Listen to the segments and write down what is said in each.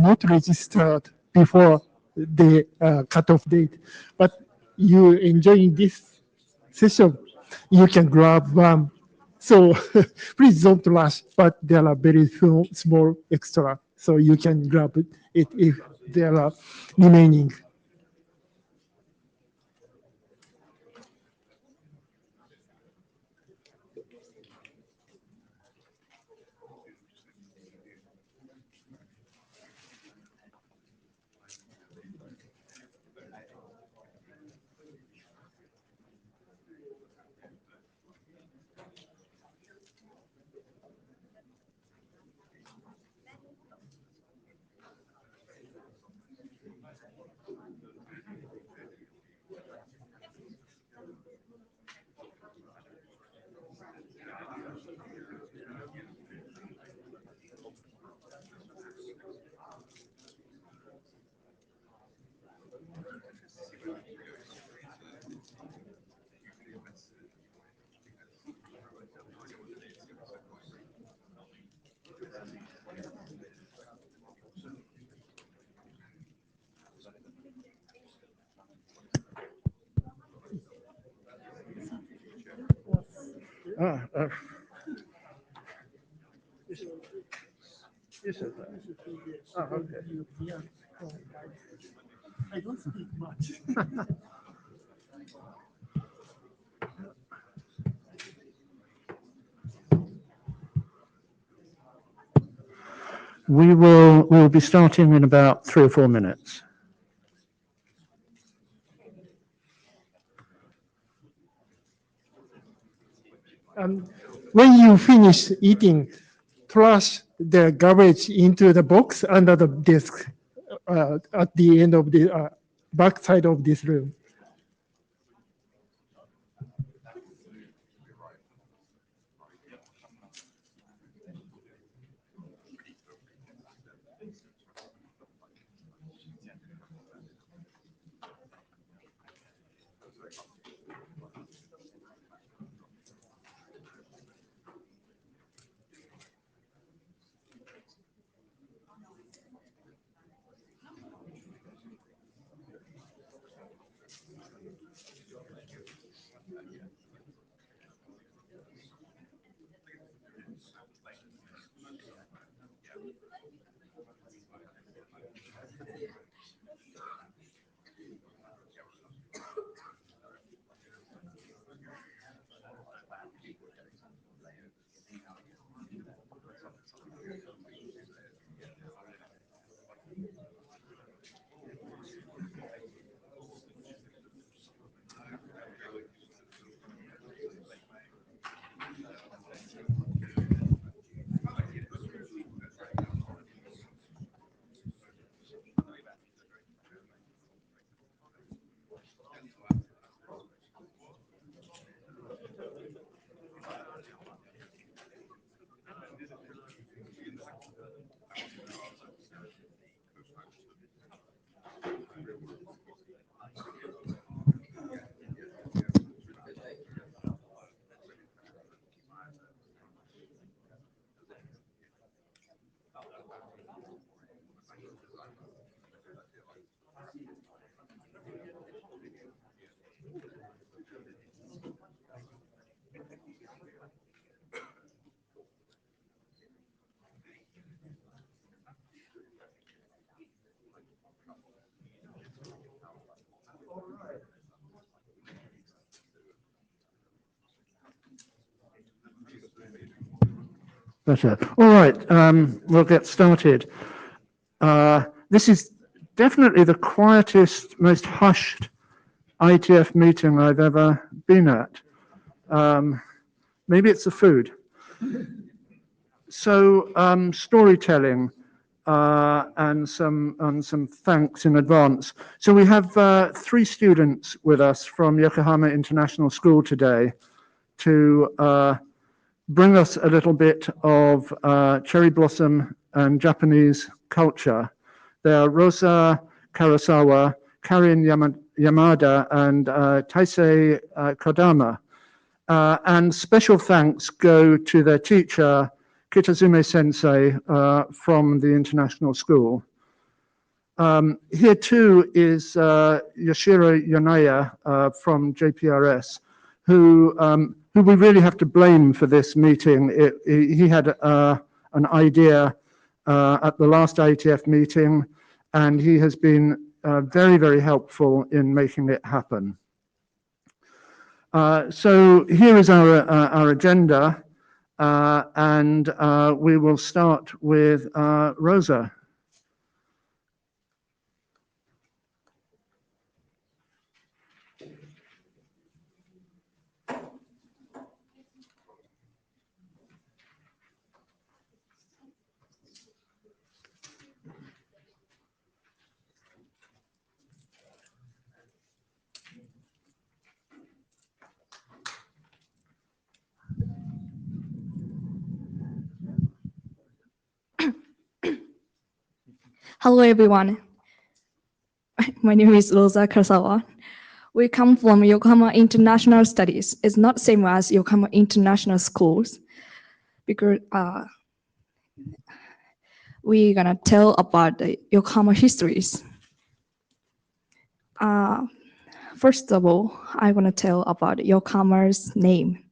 not registered before the cutoff date, but you enjoying this session, you can grab one. So please don't rush, but there are very few small extra, so you can grab it if there are remaining. You said that. Oh, okay. I don't speak much. We will be starting in about 3 or 4 minutes. When you finish eating, trash the garbage into the box under the desk at the end of the back side of this room. Better. All right, we'll get started. This is definitely the quietest, most hushed IETF meeting I've ever been at. Maybe it's the food. So storytelling and some thanks in advance. So we have 3 students with us from Yokohama International School today to bring us a little bit of cherry blossom and Japanese culture. They are Rosa Karasawa, Karin Yamada, and Taisei Kodama. And special thanks go to their teacher, Kitazume Sensei, from the International School. Here too is Yoshiro Yonaya from JPRS, who we really have to blame for this meeting. He had an idea at the last IETF meeting, and he has been very, very helpful in making it happen. So here is our agenda, and we will start with Rosa. Hello, everyone. My name is Rosa Krasawa. We come from Yokohama International Studies. It's not same as Yokohama International Schools because we're gonna tell about the Yokohama histories. First of all, I wanna tell about Yokohama's name.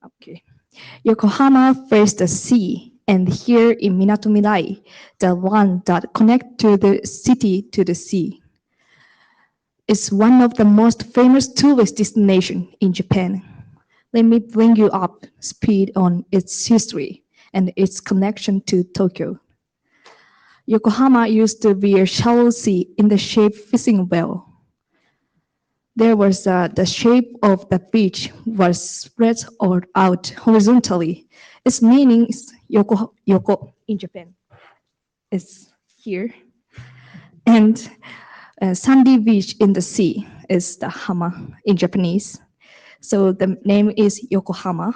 Okay, Yokohama faced the sea, and here in Minato Mirai, the one that connects to the city to the sea, is one of the most famous tourist destinations in Japan. Let me bring you up speed on its history and its connection to Tokyo. Yokohama used to be a shallow sea in the shape fishing well. There was the shape of the beach was spread out horizontally. Its meaning is Yoko in Japan. It's here. And sandy beach in the sea is the hama in Japanese. So the name is Yokohama.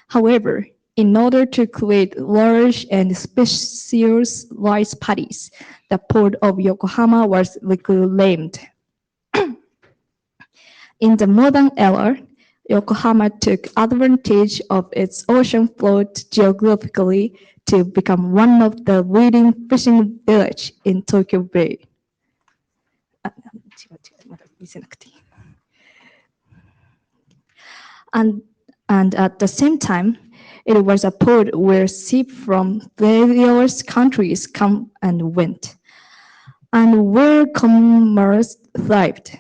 However, in order to create large and spacious rice paddies, the port of Yokohama was reclaimed. In the modern era, Yokohama took advantage of its ocean float geographically to become one of the leading fishing villages in Tokyo Bay. And at the same time, it was a port where ships from various countries come and went, and where commerce thrived.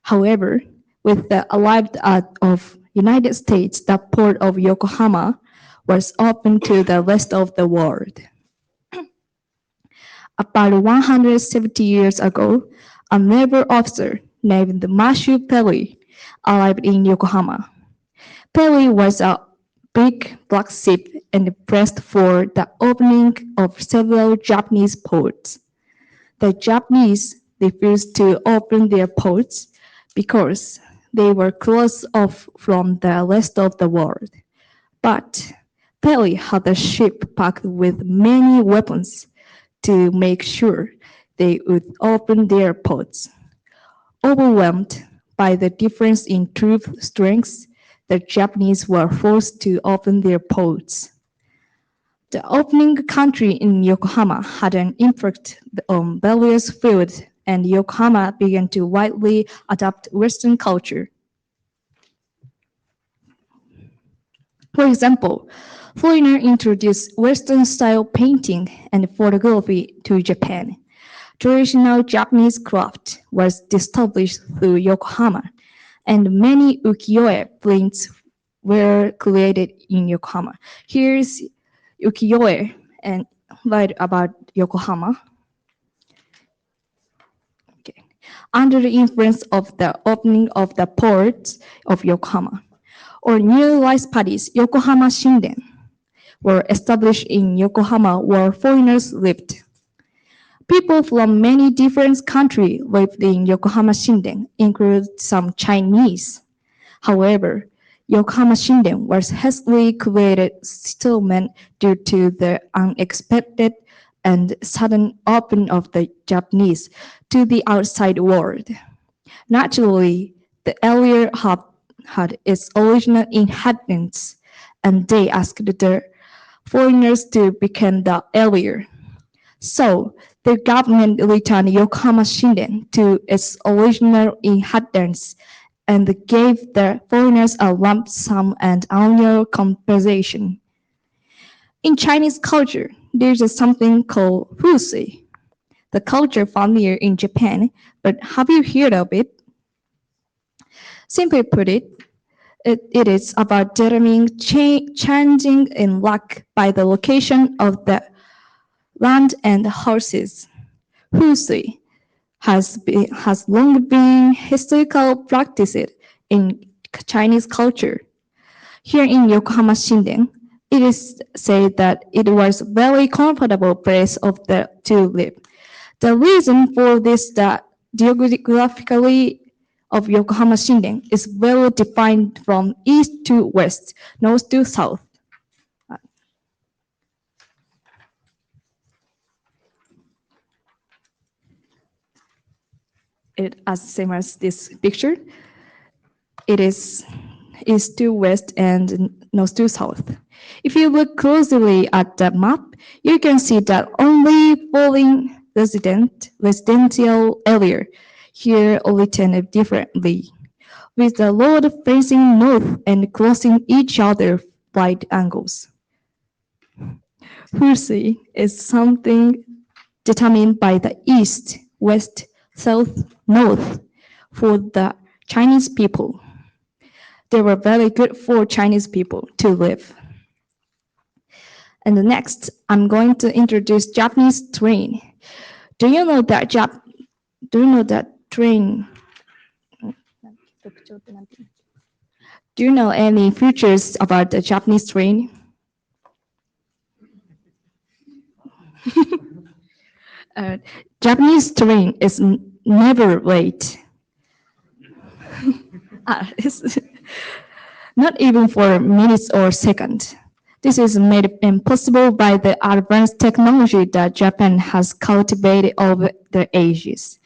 However, with the arrival of United States, the port of Yokohama was open to the rest of the world. About 170 years ago, a naval officer named Matthew Perry arrived in Yokohama. Perry was a big black ship and pressed for the opening of several Japanese ports. The Japanese refused to open their ports because they were closed off from the rest of the world. But Perry had a ship packed with many weapons to make sure they would open their ports. Overwhelmed by the difference in troop strengths, the Japanese were forced to open their ports. The opening country in Yokohama had an impact on various fields, and Yokohama began to widely adopt Western culture. For example, foreigners introduced Western-style painting and photography to Japan. Traditional Japanese craft was established through Yokohama, and many ukiyo-e prints were created in Yokohama. Here's ukiyo-e and write about Yokohama. Okay. Under the influence of the opening of the ports of Yokohama, or new rice paddies, Yokohama Shinden, were established in Yokohama where foreigners lived. People from many different countries lived in Yokohama Shinden, including some Chinese. However, Yokohama Shinden was hastily created settlement due to the unexpected and sudden opening of the Japanese to the outside world. Naturally, the area had its original inhabitants, and they asked the foreigners to become the area. So the government returned Yokohama Shinden to its original inhabitants and gave the foreigners a lump sum and annual compensation. In Chinese culture, there's something called Fusui. The culture familiar in Japan, but have you heard of it? Simply put it is about determining changing in luck by the location of the land and horses. Fusui has long been historical practice in Chinese culture. Here in Yokohama Shinden, it is said that it was very comfortable place to live. The reason for this that geographically of Yokohama Shinden is well defined from east to west, north to south. It as same as this picture. It is east to west and north to south. If you look closely at the map, you can see that only falling residential area here written differently, with the road facing north and crossing each other right angles. Fusui is something determined by the east, west, south, north for the Chinese people. They were very good for Chinese people to live. And next, I'm going to introduce Japanese train. Do you know that train? Do you know any features about the Japanese train? Japanese train is never late. It's not even for minutes or seconds. This is made impossible by the advanced technology that Japan has cultivated over the ages.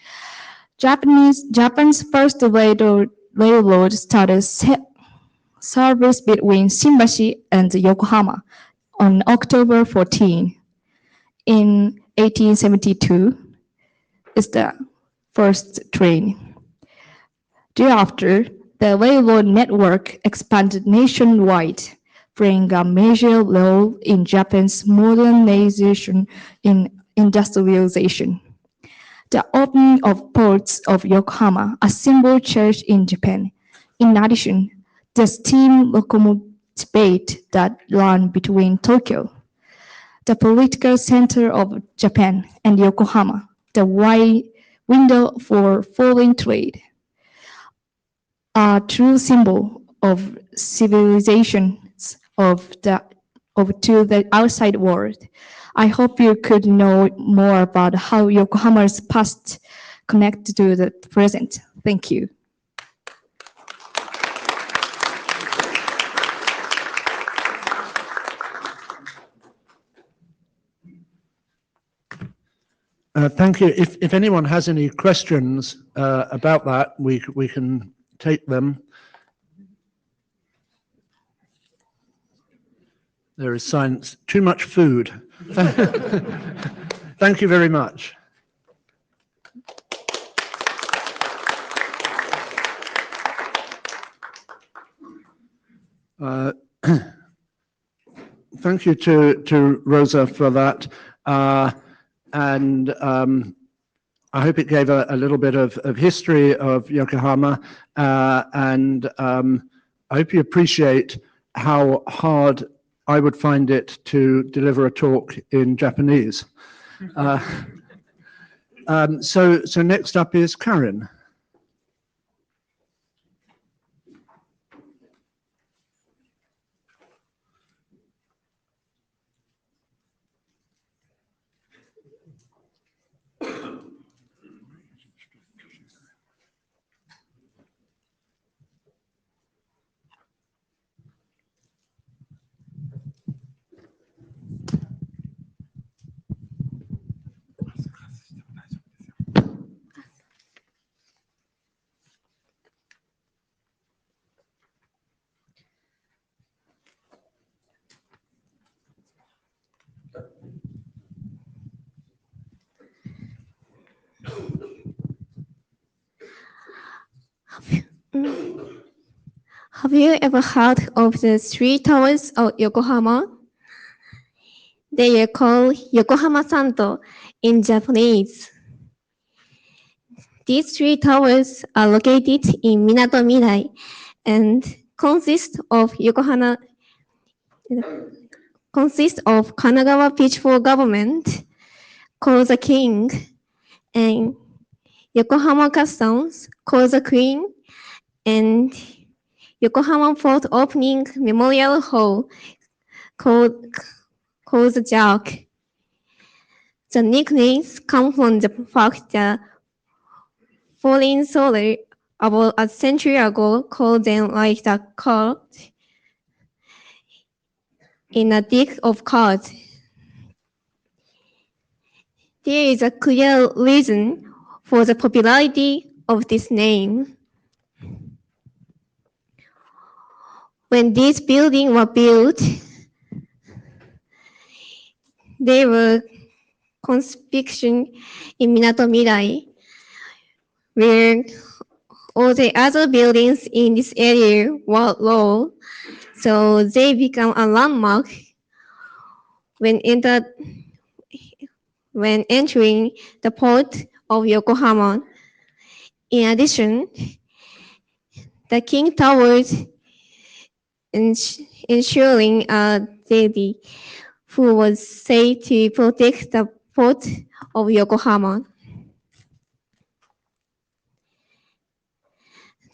Japan's first railroad started service between Shimbashi and Yokohama on October 14. In 1872 is the first train. Thereafter, the railroad network expanded nationwide, playing a major role in Japan's modernization and industrialization. The opening of ports of Yokohama, a symbol church in Japan. In addition, the steam locomotive that ran between Tokyo, the political center of Japan, and Yokohama, the wide window for foreign trade, a true symbol of civilizations to the outside world. I hope you could know more about how Yokohama's past connected to the present. Thank you. Thank you. If anyone has any questions about that, we can take them. There is silence. Too much food. Thank you very much. Thank you to Rosa for that. And I hope it gave a little bit of history of Yokohama, and I hope you appreciate how hard I would find it to deliver a talk in Japanese. So next up is Karen. Have you ever heard of the three towers of Yokohama? They are called Yokohama Santo in Japanese. These three towers are located in Minato Mirai and consist of Kanagawa Peaceful Government, called the King, and Yokohama Customs, called the Queen, and Yokohama Port Opening Memorial Hall, called the Jack. The nicknames come from the fact that foreign soldiers about a century ago called them like the card in a deck of cards. There is a clear reason for the popularity of this name. When these buildings were built, they were conspicuous in Minato Mirai, where all the other buildings in this area were low, so they become a landmark when entering the port of Yokohama. In addition, the King Towers ensuring a deity who was said to protect the port of Yokohama.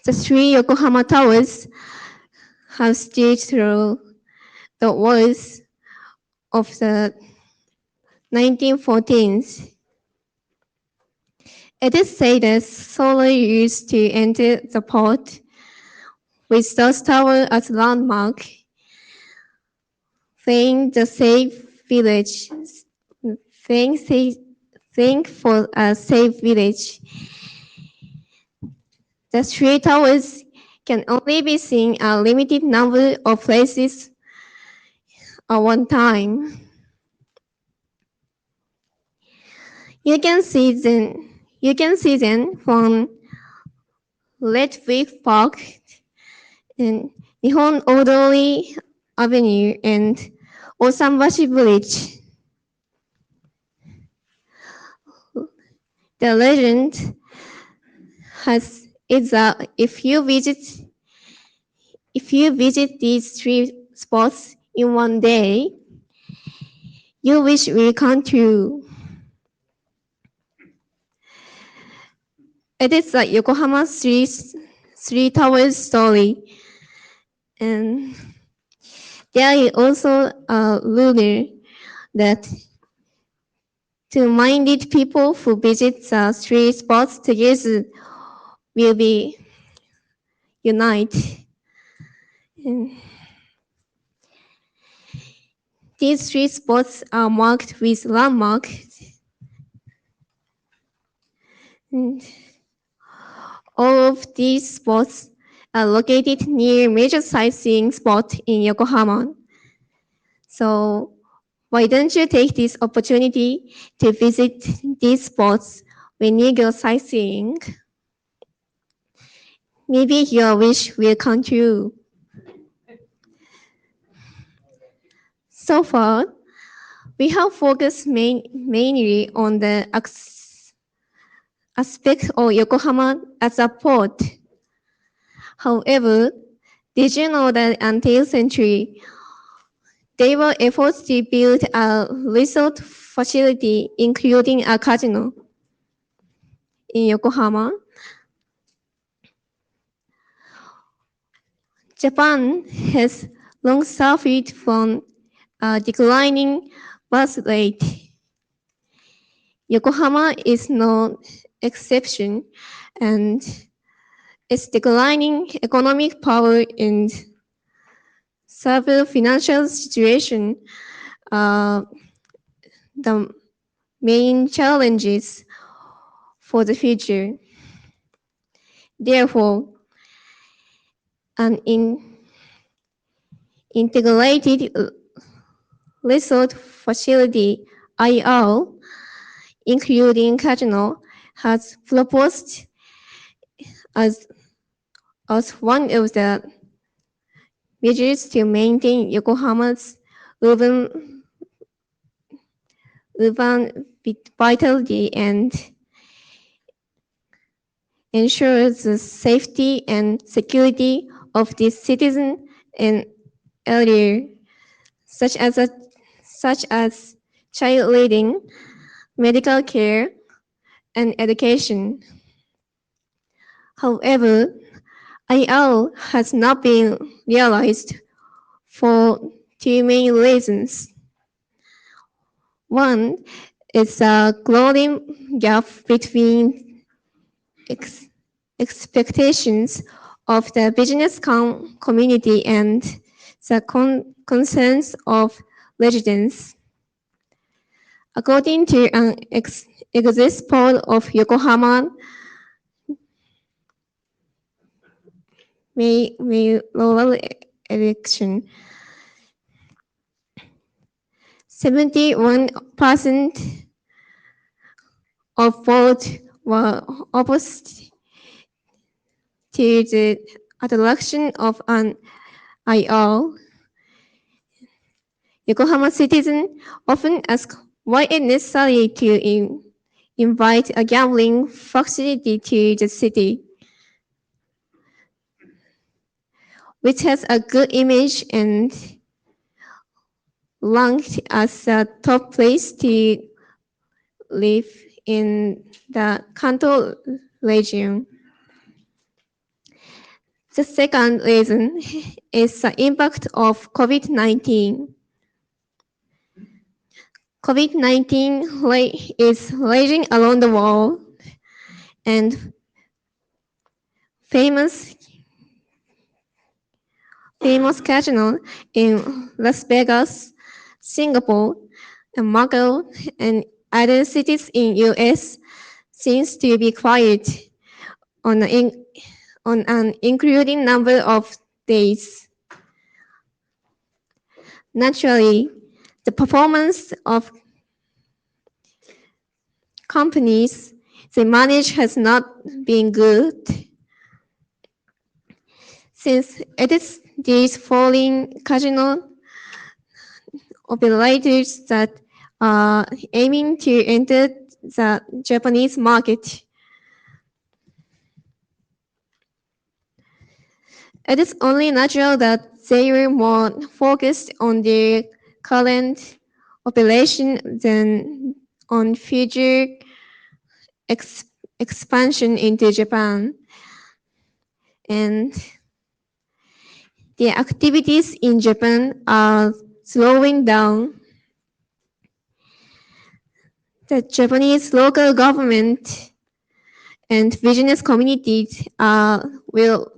The three Yokohama towers have stood through the wars of the 1914s. It is said that soldiers used to enter the port with those towers as landmark, saying the safe village, think for a safe village. The three towers can only be seen a limited number of places at one time. You can see them from Red Brick Park and Nihon Odori Avenue and Osambashi Bridge. The legend is that if you visit these three spots in one day, your wish will come true. It is like Yokohama three towers story, and there is also a rumor that two-minded people who visit the three spots together will be united. And these three spots are marked with landmarks. And all of these spots are located near major sightseeing spots in Yokohama. So why don't you take this opportunity to visit these spots when you go sightseeing? Maybe your wish will come true. So far, we have focused mainly on the aspect of Yokohama as a port. However, did you know that until century, there were efforts to build a resort facility, including a casino in Yokohama? Japan has long suffered from a declining birth rate. Yokohama is no exception, and its declining economic power and severe financial situation are the main challenges for the future. Therefore, an integrated resort facility, IR, including casino, has proposed as one of the measures to maintain Yokohama's urban vitality and ensure the safety and security of the citizen and elder, such as child leading, medical care, and education. However, IL has not been realized for two main reasons. One is a growing gap between expectations of the business community and the concerns of residents. According to an exit poll of Yokohama mayoral election, 71% of votes were opposed to the attraction of an IR. Yokohama citizens often ask why it's necessary to invite a gambling facility to the city, which has a good image and ranked as a top place to live in the Kanto region. The second reason is the impact of COVID-19. COVID-19 is raging around the world, and famous casinos in Las Vegas, Singapore, and Macau, and other cities in US seems to be quiet on an increasing number of days. Naturally, the performance of companies they manage has not been good. Since it is these falling casino operators that are aiming to enter the Japanese market. It is only natural that they were more focused on their current operation than on future expansion into Japan. And the activities in Japan are slowing down. The Japanese local government and business communities will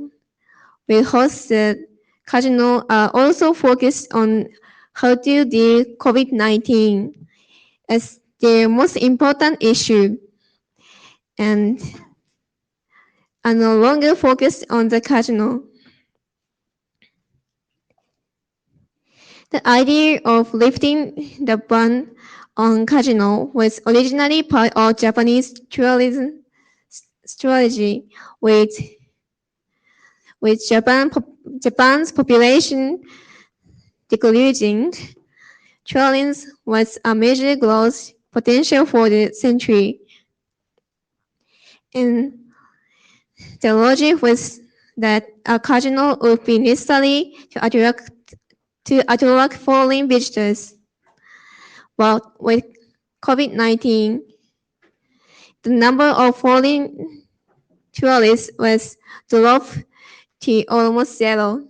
host the casino are also focused on how to deal COVID-19 as their most important issue and are no longer focused on the casino. The idea of lifting the ban on casino was originally part of Japanese tourism strategy with Japan's population decreasing. Tourism was a major growth potential for the century. And the logic was that a casino would be necessary to attract foreign visitors. But with COVID-19, the number of foreign tourists was dropped to almost zero.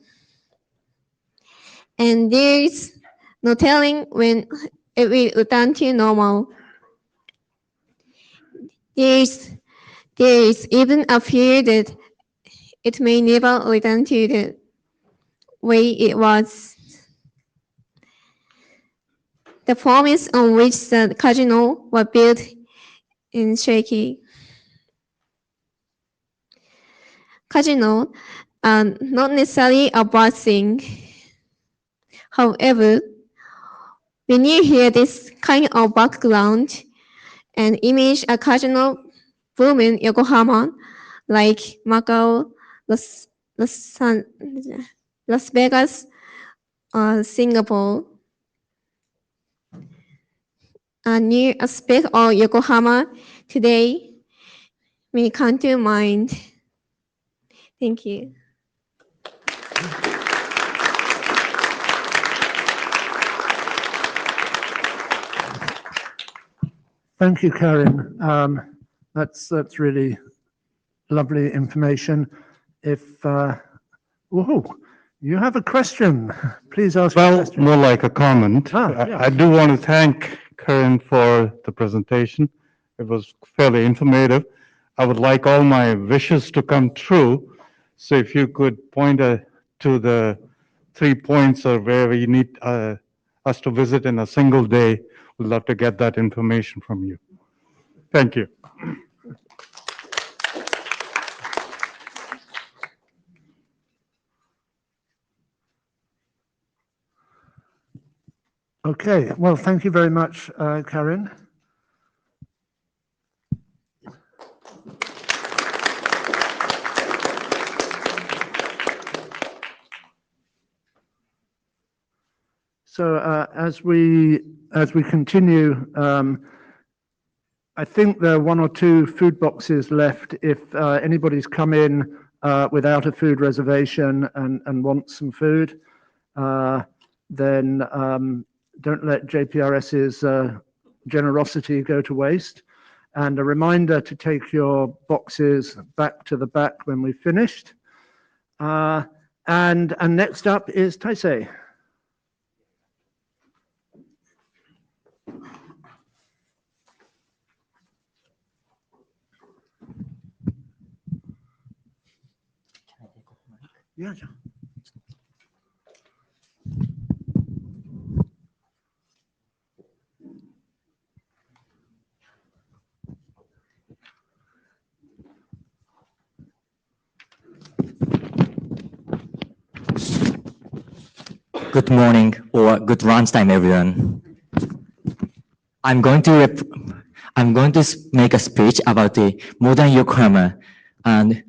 And there is no telling when it will return to normal. There is even a fear that it may never return to the way it was. The promise on which the casino was built is shaky. Casino are not necessarily a bad thing. However, when you hear this kind of background and image a casino boom in Yokohama, like Macau, Los Las Vegas, Singapore. A new aspect of Yokohama today may come to mind. Thank you. Thank you, Karen. That's really lovely information. If, whoa, you have a question, please ask your Well, question. more like a comment. Yeah. I do want to thank Karen for the presentation. It was fairly informative. I would like all my wishes to come true. So if you could point to the 3 points or where we need us to visit in a single day, we'd love to get that information from you. Thank you. Okay, well, thank you very much, Karen. So as we continue, I think there are 1 or 2 food boxes left. If anybody's come in without a food reservation and wants some food, then don't let JPRS's generosity go to waste. And a reminder to take your boxes back to the back when we've finished. And next up is Taisei. Yeah. Good morning or good lunchtime, everyone. I'm going to make a speech about the modern Yokohama, and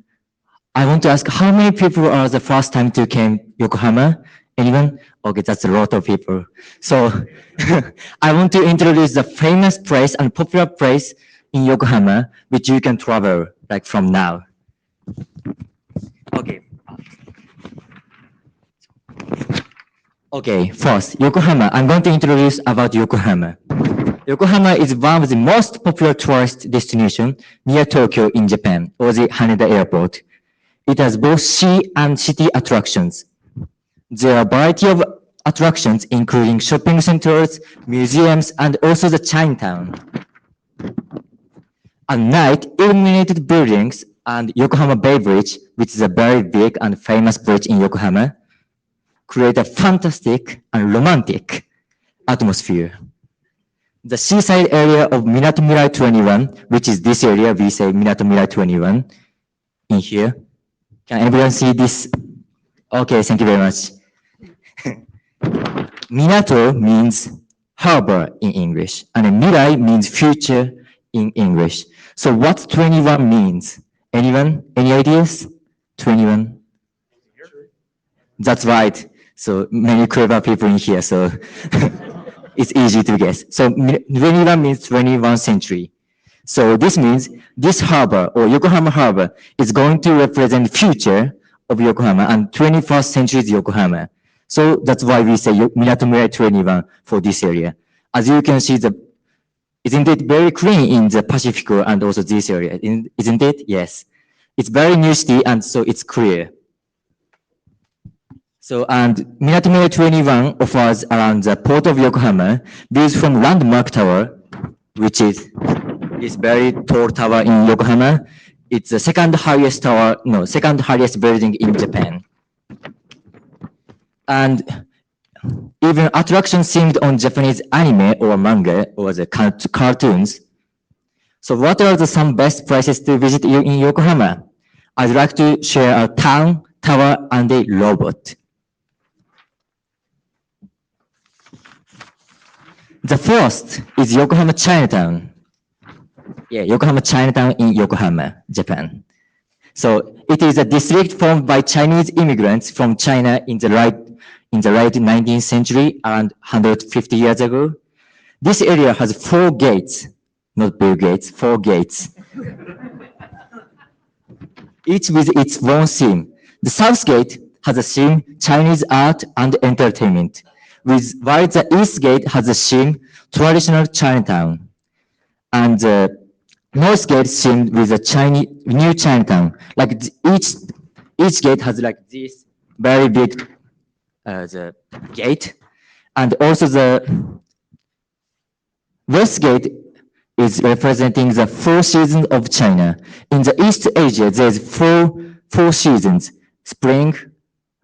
I want to ask how many people are the first time to came Yokohama? Anyone? Okay, that's a lot of people. So I want to introduce the famous place and popular place in Yokohama, which you can travel like from now. Okay. Okay, first, Yokohama. I'm going to introduce about Yokohama. Yokohama is one of the most popular tourist destinations near Tokyo in Japan, or the Haneda Airport. It has both sea and city attractions. There are a variety of attractions, including shopping centers, museums, and also the Chinatown. At night, illuminated buildings and Yokohama Bay Bridge, which is a very big and famous bridge in Yokohama, create a fantastic and romantic atmosphere. The seaside area of Minatomirai 21, which is this area, we say Minatomirai 21 in here. Can everyone see this? Okay, thank you very much. Minato means harbor in English, and Mirai means future in English. So what 21 means? Anyone? Any ideas? 21? That's right. So many clever people in here, so it's easy to guess. So 21 means 21st century. So this means this harbor or Yokohama harbor is going to represent the future of Yokohama and 21st century Yokohama. So that's why we say Minatomirai 21 for this area. As you can see, isn't it very clean in the Pacifico and also this area? Isn't it? Yes. It's very new city and so it's clear. So, and Minatomirai 21 offers around the port of Yokohama, views from Landmark Tower, which is this very tall tower in Yokohama. It's the second highest building in Japan. And even attractions themed on Japanese anime or manga or the cartoons. So what are some best places to visit in Yokohama? I'd like to share a town, tower, and a robot. The first is Yokohama Chinatown. Yeah, Yokohama Chinatown in Yokohama, Japan. So it is a district formed by Chinese immigrants from China in the late 19th century, around 150 years ago. This area has 4 gates, not Bill Gates, 4 gates, each with its own theme. The South Gate has a theme Chinese art and entertainment, while the East Gate has a theme traditional Chinatown. And the North Gate themed with a new Chinatown. Like each gate has like this very big the gate, and also the West Gate is representing the 4 seasons of China. In the East Asia, there's four seasons: spring,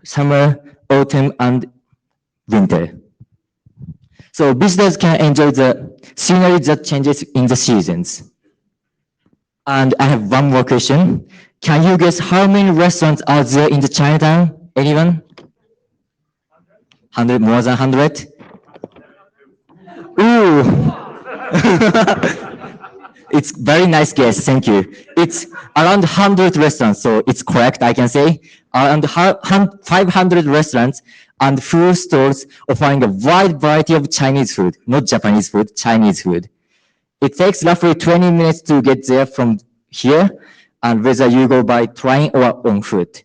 summer, autumn, and winter. So visitors can enjoy the scenery that changes in the seasons. And I have one more question. Can you guess how many restaurants are there in the Chinatown? Anyone? 100, more than 100? Ooh. It's very nice guess, thank you. It's around 100 restaurants, so it's correct, I can say. Around 500 restaurants and food stores offering a wide variety of Chinese food, not Japanese food, Chinese food. It takes roughly 20 minutes to get there from here, and whether you go by train or on foot.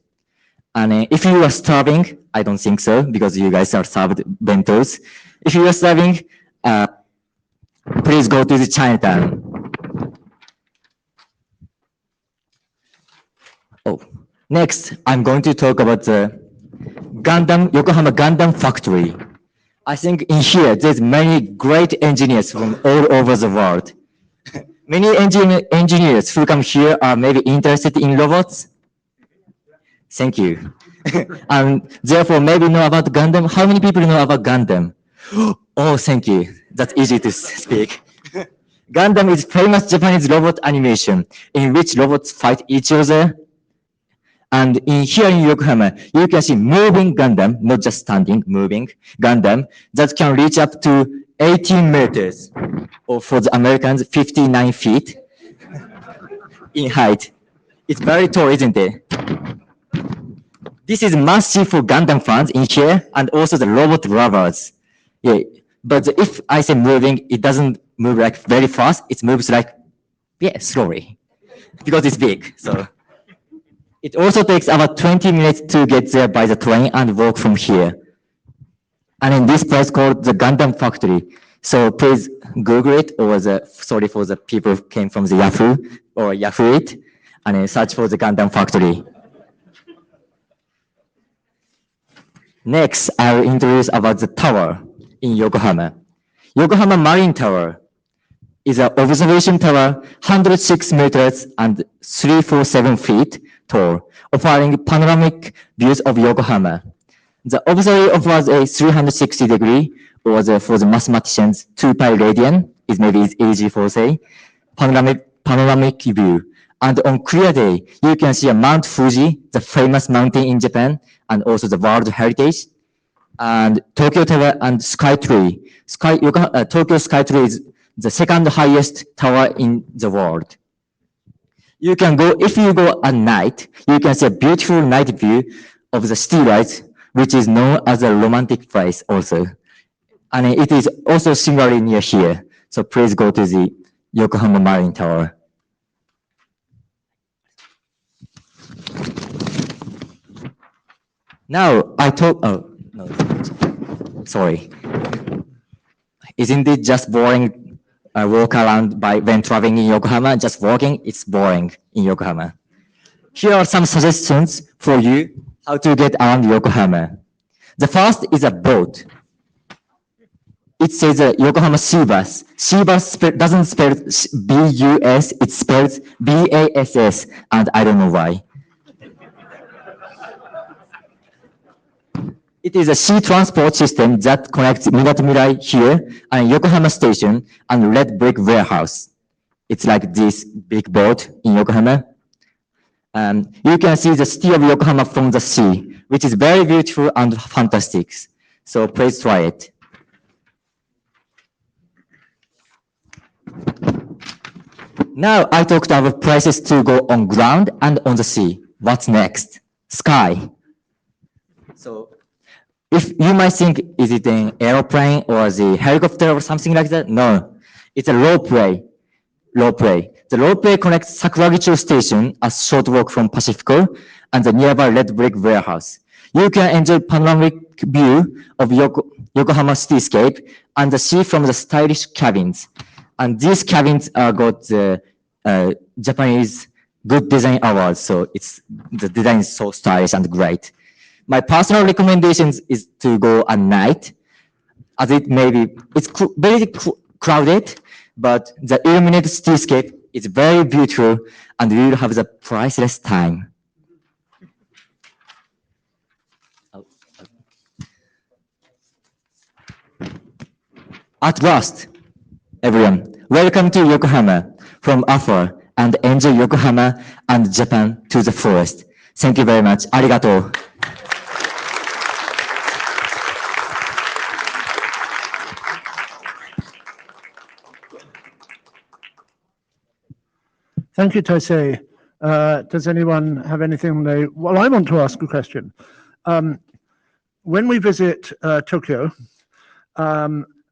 And if you are starving, I don't think so, because you guys are served bentos. If you are starving, please go to the Chinatown. Oh, next, I'm going to talk about the Yokohama Gundam Factory. I think in here, there's many great engineers from all over the world. Many engineers who come here are maybe interested in robots. Thank you. And therefore, maybe know about Gundam. How many people know about Gundam? Oh, thank you. That's easy to speak. Gundam is famous Japanese robot animation in which robots fight each other. And here in Yokohama, you can see moving Gundam, not just standing, moving Gundam that can reach up to 18 meters, or for the Americans, 59 feet in height. It's very tall, isn't it? This is massive for Gundam fans in here, and also the robot lovers. Yeah, but if I say moving, it doesn't move like very fast. It moves like, yeah, slowly, because it's big. So it also takes about 20 minutes to get there by the train and walk from here. And in this place called the Gundam Factory. So please Google it, or sorry for the people who came from the Yahoo or Yahoo it, and search for the Gundam Factory. Next, I will introduce about the tower in Yokohama. Yokohama Marine Tower is an observation tower, 106 meters and 347 feet tall, offering panoramic views of Yokohama. The observatory offers a 360-degree, or for the mathematicians, 2 pi radian, is maybe easy for say, panoramic view. And on clear day, you can see a Mount Fuji, the famous mountain in Japan, and also the World Heritage, and Tokyo Tower and Skytree. Tokyo Skytree is the second highest tower in the world. You can go, if you go at night, you can see a beautiful night view of the city lights, which is known as a romantic place also. And it is also similarly near here. So please go to the Yokohama Marine Tower. Now oh, no, sorry. Isn't it just boring walk around when traveling in Yokohama? Just walking, it's boring in Yokohama. Here are some suggestions for you how to get around Yokohama. The first is a boat. It says Yokohama Sea Bus. Sea Bus doesn't spell B-U-S, it spells B-A-S-S, and I don't know why. It is a sea transport system that connects Minatomirai here and Yokohama Station and Red Brick Warehouse. It's like this big boat in Yokohama. You can see the city of Yokohama from the sea, which is very beautiful and fantastic. So please try it. Now I talked about places to go on ground and on the sea. What's next? Sky. So if you might think, is it an airplane or the helicopter or something like that? No, it's a ropeway. The ropeway connects Sakuragicho Station, a short walk from Pacifico, and the nearby red brick warehouse. You can enjoy panoramic view of Yokohama cityscape and the sea from the stylish cabins. And these cabins got the Japanese Good Design Awards, so the design is so stylish and great. My personal recommendation is to go at night, as it's very crowded, but the illuminated cityscape is very beautiful, and you will have the priceless time. At last, everyone, welcome to Yokohama from afar, and enjoy Yokohama and Japan to the fullest. Thank you very much. Arigato. Thank you, Taisei. Does anyone have anything well, I want to ask a question. When we visit Tokyo,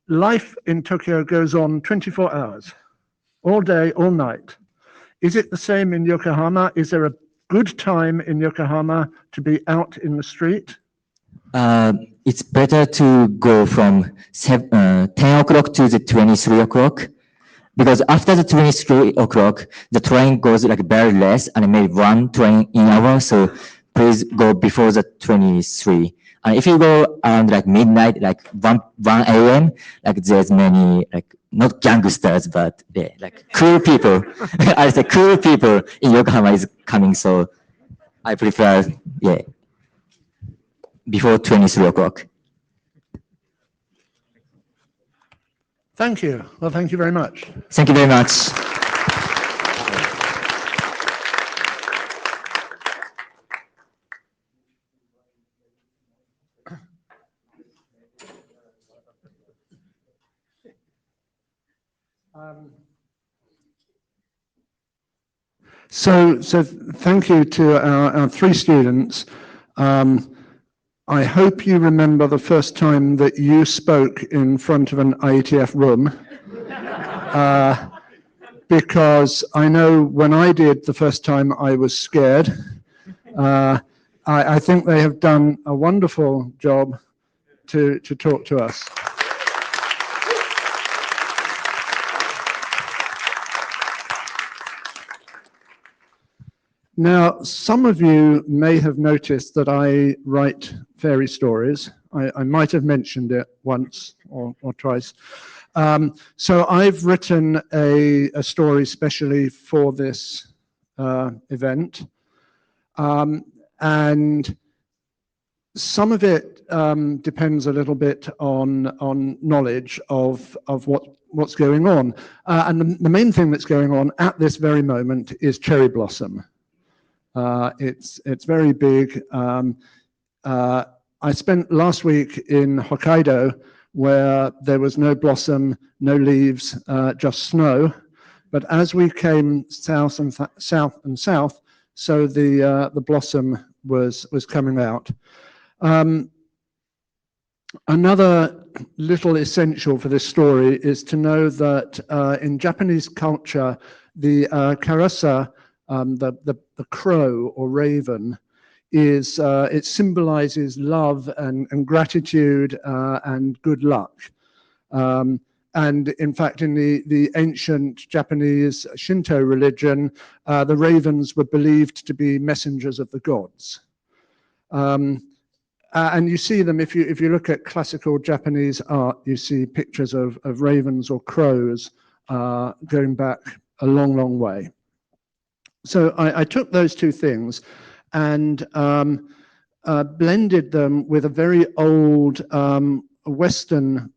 life in Tokyo goes on 24 hours, all day, all night. Is it the same in Yokohama? Is there a good time in Yokohama to be out in the street? It's better to go from 10 o'clock to the 23 o'clock. Because after the 23 o'clock, the train goes like very less and maybe one train in an hour. So please go before the 23. And if you go around like midnight, like 1 a.m., like there's many, like not gangsters, but yeah, like cool people. I say cool people in Yokohama is coming. So I prefer, yeah, before 23 o'clock. Thank you. Well, thank you very much. Thank you very much. So thank you to our three students. I hope you remember the first time that you spoke in front of an IETF room, because I know when I did the first time I was scared. I think they have done a wonderful job to talk to us. Now, some of you may have noticed that I write fairy stories. I might have mentioned it once or twice. So I've written a story specially for this event. And some of it depends a little bit on knowledge of what's going on. And the main thing that's going on at this very moment is cherry blossom. It's very big. I spent last week in Hokkaido, where there was no blossom, no leaves, just snow. But as we came south, so the blossom was coming out. Another little essential for this story is to know that in Japanese culture, the karasa, the crow or raven, is it symbolizes love and gratitude and good luck. And in fact, in the ancient Japanese Shinto religion, the ravens were believed to be messengers of the gods. And you see them, if you look at classical Japanese art, you see pictures of ravens or crows going back a long, long way. So I took those two things and blended them with a very old Western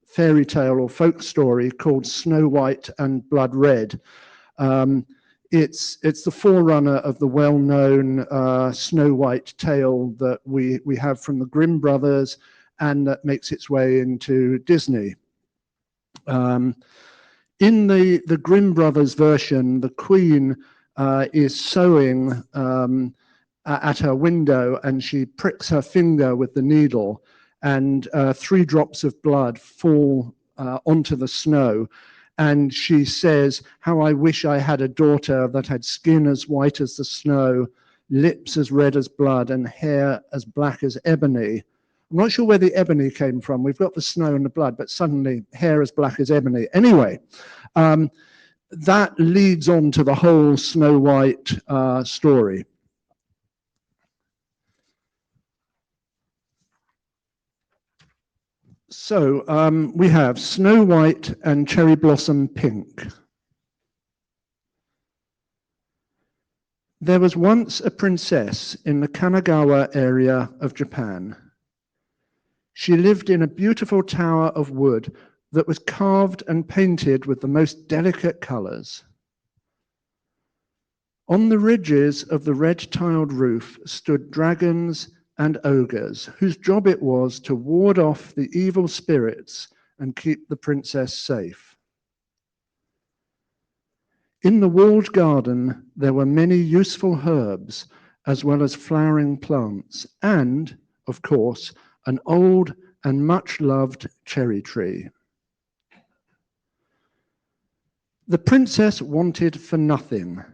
fairy tale or folk story called Snow White and Blood Red. It's the forerunner of the well-known Snow White tale that we have from the Grimm brothers, and that makes its way into Disney. In the Grimm brothers version, the queen is sewing at her window, and she pricks her finger with the needle, and 3 drops of blood fall onto the snow. And she says, "How I wish I had a daughter that had skin as white as the snow, lips as red as blood, and hair as black as ebony." I'm not sure where the ebony came from. We've got the snow and the blood, but suddenly hair as black as ebony. Anyway, that leads on to the whole Snow White story. So we have Snow White and Cherry Blossom Pink. There was once a princess in the Kanagawa area of Japan. She lived in a beautiful tower of wood that was carved and painted with the most delicate colors. On the ridges of the red-tiled roof stood dragons and ogres, whose job it was to ward off the evil spirits and keep the princess safe. In the walled garden, there were many useful herbs, as well as flowering plants, and, of course, an old and much-loved cherry tree. The princess wanted for nothing.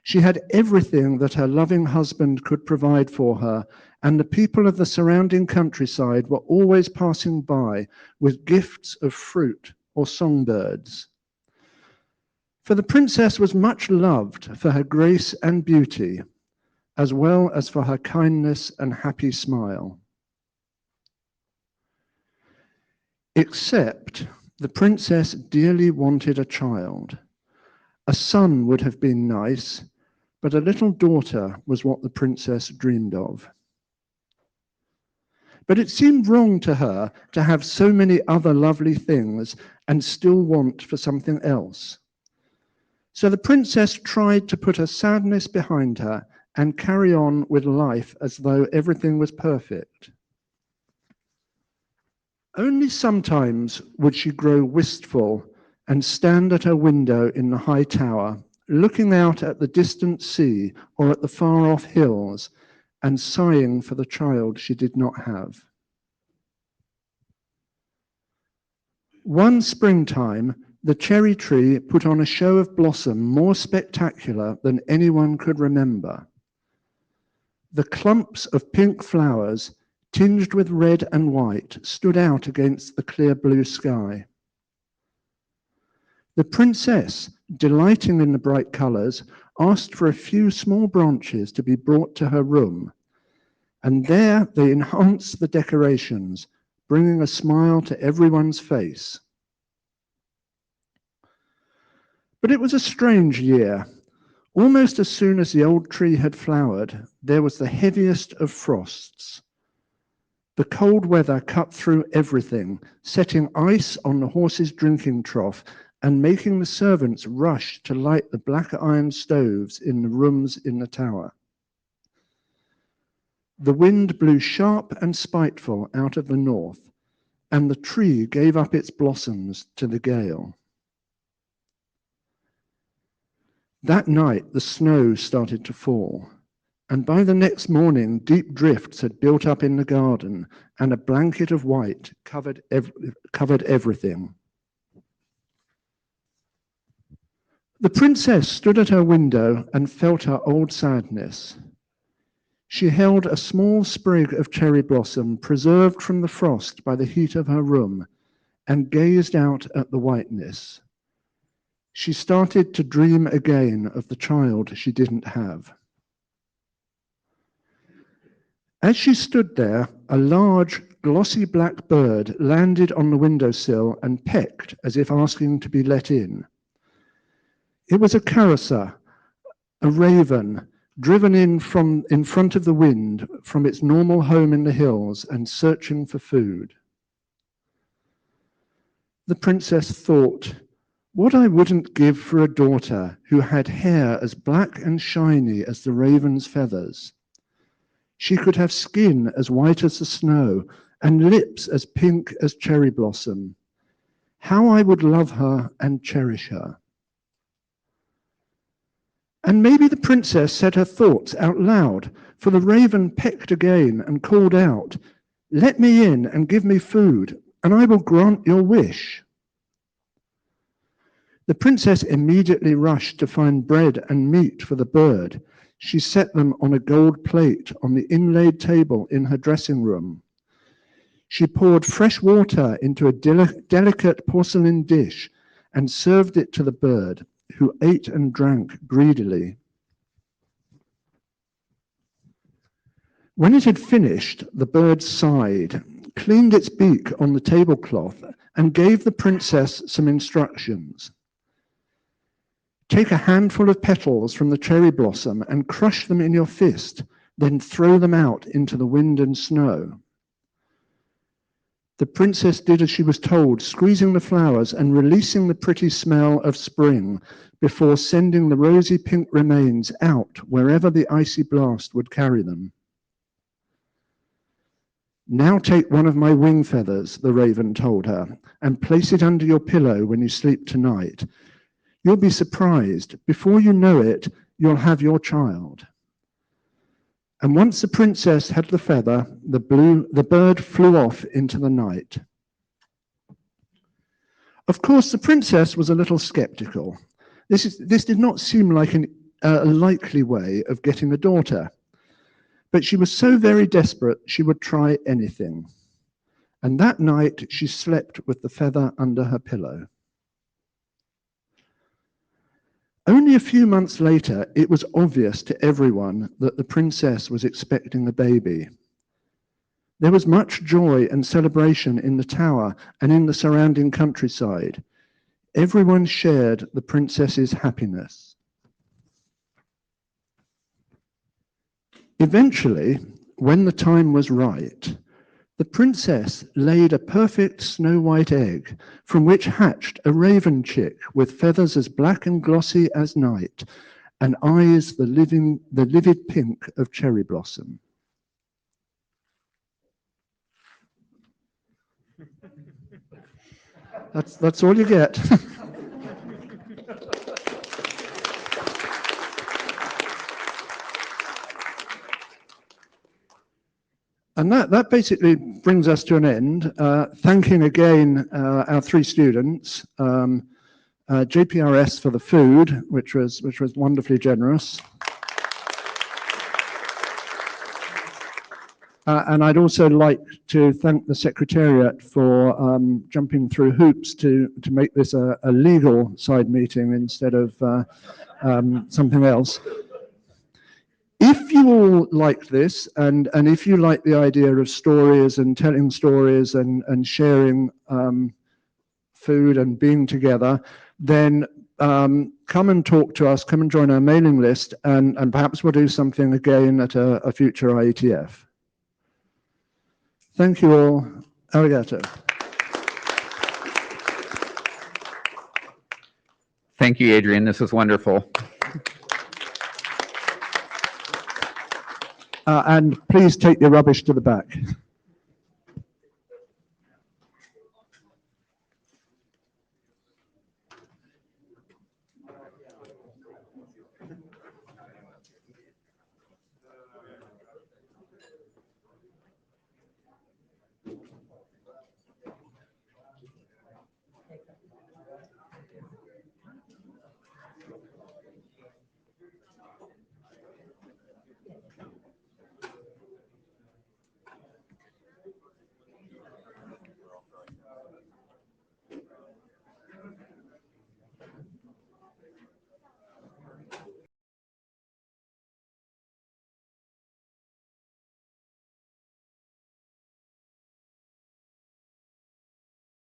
She had everything that her loving husband could provide for her, and the people of the surrounding countryside were always passing by with gifts of fruit or songbirds. For the princess was much loved for her grace and beauty, as well as for her kindness and happy smile. Except the princess dearly wanted a child. A son would have been nice, but a little daughter was what the princess dreamed of. But it seemed wrong to her to have so many other lovely things and still want for something else. So the princess tried to put her sadness behind her and carry on with life as though everything was perfect. Only sometimes would she grow wistful and stand at her window in the high tower, looking out at the distant sea or at the far-off hills, and sighing for the child she did not have. One springtime, the cherry tree put on a show of blossom more spectacular than anyone could remember. The clumps of pink flowers, tinged with red and white, stood out against the clear blue sky. The princess, delighting in the bright colors, asked for a few small branches to be brought to her room, and there they enhanced the decorations, bringing a smile to everyone's face. But it was a strange year. Almost as soon as the old tree had flowered, there was the heaviest of frosts. The cold weather cut through everything, setting ice on the horse's drinking trough and making the servants rush to light the black iron stoves in the rooms in the tower. The wind blew sharp and spiteful out of the north, and the tree gave up its blossoms to the gale. That night, the snow started to fall, and by the next morning, deep drifts had built up in the garden, and a blanket of white covered everything. The princess stood at her window and felt her old sadness. She held a small sprig of cherry blossom preserved from the frost by the heat of her room and gazed out at the whiteness. She started to dream again of the child she didn't have. As she stood there, a large, glossy black bird landed on the windowsill and pecked as if asking to be let in. It was a carasser, a raven, driven in front of the wind from its normal home in the hills and searching for food. The princess thought, what I wouldn't give for a daughter who had hair as black and shiny as the raven's feathers. She could have skin as white as the snow and lips as pink as cherry blossom. How I would love her and cherish her. And maybe the princess said her thoughts out loud, for the raven pecked again and called out, "Let me in and give me food, and I will grant your wish." The princess immediately rushed to find bread and meat for the bird. She set them on a gold plate on the inlaid table in her dressing room. She poured fresh water into a delicate porcelain dish and served it to the bird, who ate and drank greedily. When it had finished, the bird sighed, cleaned its beak on the tablecloth, and gave the princess some instructions. "Take a handful of petals from the cherry blossom and crush them in your fist, then throw them out into the wind and snow." The princess did as she was told, squeezing the flowers and releasing the pretty smell of spring before sending the rosy pink remains out wherever the icy blast would carry them. "Now take one of my wing feathers," the raven told her, "and place it under your pillow when you sleep tonight. You'll be surprised. Before you know it, you'll have your child." And once the princess had the feather, the bird flew off into the night. Of course, the princess was a little skeptical. This did not seem like a likely way of getting a daughter. But she was so very desperate, she would try anything. And that night, she slept with the feather under her pillow. Only a few months later, it was obvious to everyone that the princess was expecting a baby. There was much joy and celebration in the tower and in the surrounding countryside. Everyone shared the princess's happiness. Eventually, when the time was right, the princess laid a perfect snow-white egg from which hatched a raven chick with feathers as black and glossy as night and eyes the livid pink of cherry blossom. That's all you get. And that basically brings us to an end. Thanking again our three students, JPRS for the food, which was wonderfully generous. And I'd also like to thank the Secretariat for jumping through hoops to make this a legal side meeting instead of something else. If you all like this, and if you like the idea of stories and telling stories and sharing food and being together, then come and talk to us, come and join our mailing list, and perhaps we'll do something again at a future IETF. Thank you all. Arigato. Thank you, Adrian. This was wonderful. And please take your rubbish to the back.